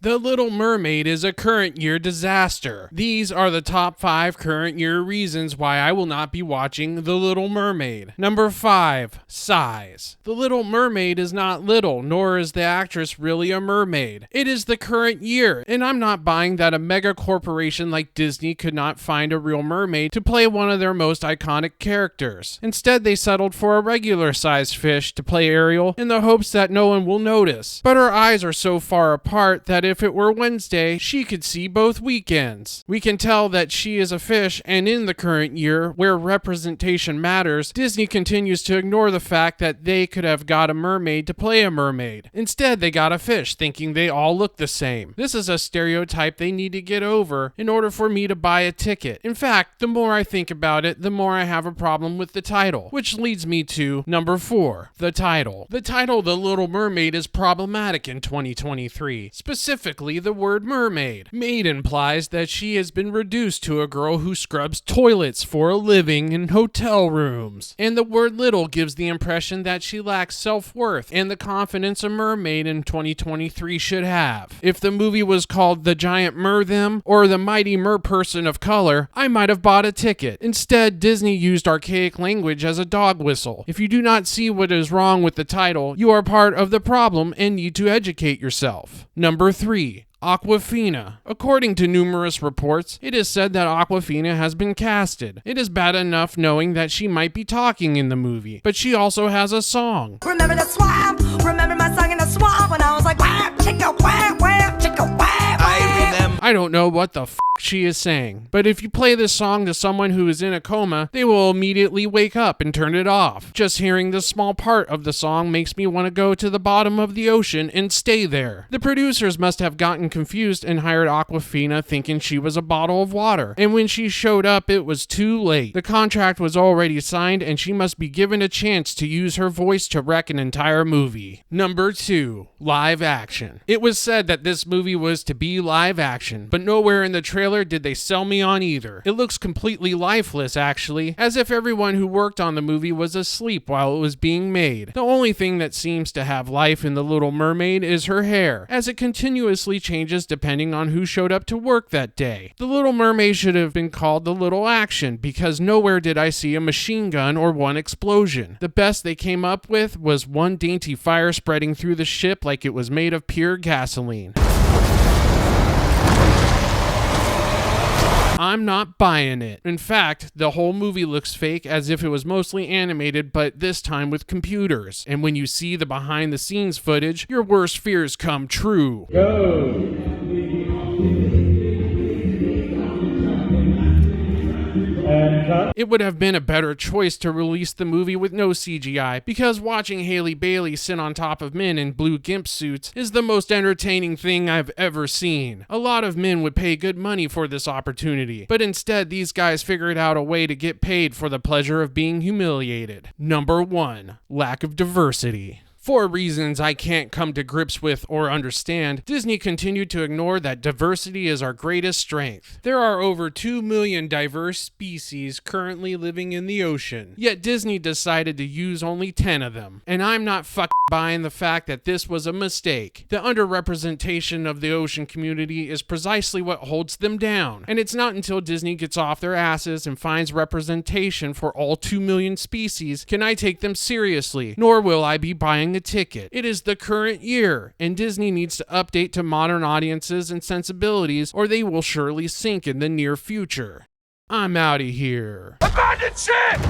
The Little Mermaid is a current year disaster. These are the top 5 current year reasons why I will not be watching The Little Mermaid. Number 5. Size. The Little Mermaid is not little, nor is the actress really a mermaid. It is the current year, and I'm not buying that a mega corporation like Disney could not find a real mermaid to play one of their most iconic characters. Instead, they settled for a regular sized fish to play Ariel in the hopes that no one will notice. But her eyes are so far apart that if it were Wednesday, she could see both weekends. We can tell that she is a fish, and in the current year, where representation matters, Disney continues to ignore the fact that they could have got a mermaid to play a mermaid. Instead, they got a fish, thinking they all look the same. This is a stereotype they need to get over in order for me to buy a ticket. In fact, the more I think about it, the more I have a problem with the title, which leads me to number 4, the title. The title The Little Mermaid is problematic in 2023, specifically the word mermaid. Maid implies that she has been reduced to a girl who scrubs toilets for a living in hotel rooms. And the word little gives the impression that she lacks self-worth and the confidence a mermaid in 2023 should have. If the movie was called The Giant Mer-Them or The Mighty Mer-Person of Color, I might have bought a ticket. Instead, Disney used archaic language as a dog whistle. If you do not see what is wrong with the title, you are part of the problem and need to educate yourself. Number 3. Awkwafina. According to numerous reports, it is said that Awkwafina has been casted. It is bad enough knowing that she might be talking in the movie, but she also has a song. Remember the swamp? Remember my song in the swamp when I was like, wham, chicka, wham, wham, chicka, wham, wham. I don't know what the she is saying, but if you play this song to someone who is in a coma, they will immediately wake up and turn it off. Just hearing this small part of the song makes me want to go to the bottom of the ocean and stay there. The producers must have gotten confused and hired Awkwafina thinking she was a bottle of water, and when she showed up it was too late. The contract was already signed and she must be given a chance to use her voice to wreck an entire movie. Number 2. Live action. It was said that this movie was to be live action, but nowhere in the trailer did they sell me on either. It looks completely lifeless actually, as if everyone who worked on the movie was asleep while it was being made. The only thing that seems to have life in The Little Mermaid is her hair, as it continuously changes depending on who showed up to work that day. The Little Mermaid should have been called The Little Action, because nowhere did I see a machine gun or one explosion. The best they came up with was one dainty fire spreading through the ship like it was made of pure gasoline. I'm not buying it. In fact, the whole movie looks fake, as if it was mostly animated, but this time with computers. And when you see the behind the scenes footage, your worst fears come true. Go. And cut. It would have been a better choice to release the movie with no CGI, because watching Hailey Bailey sit on top of men in blue gimp suits is the most entertaining thing I've ever seen. A lot of men would pay good money for this opportunity, but instead these guys figured out a way to get paid for the pleasure of being humiliated. Number 1. Lack of diversity. For reasons I can't come to grips with or understand, Disney continued to ignore that diversity is our greatest strength. There are over 2 million diverse species currently living in the ocean, yet Disney decided to use only 10 of them. And I'm not buying the fact that this was a mistake. The underrepresentation of the ocean community is precisely what holds them down. And it's not until Disney gets off their asses and finds representation for all 2 million species can I take them seriously, nor will I be buying a ticket. It is the current year, and Disney needs to update to modern audiences and sensibilities, or they will surely sink in the near future. I'm outta here. Abandon ship!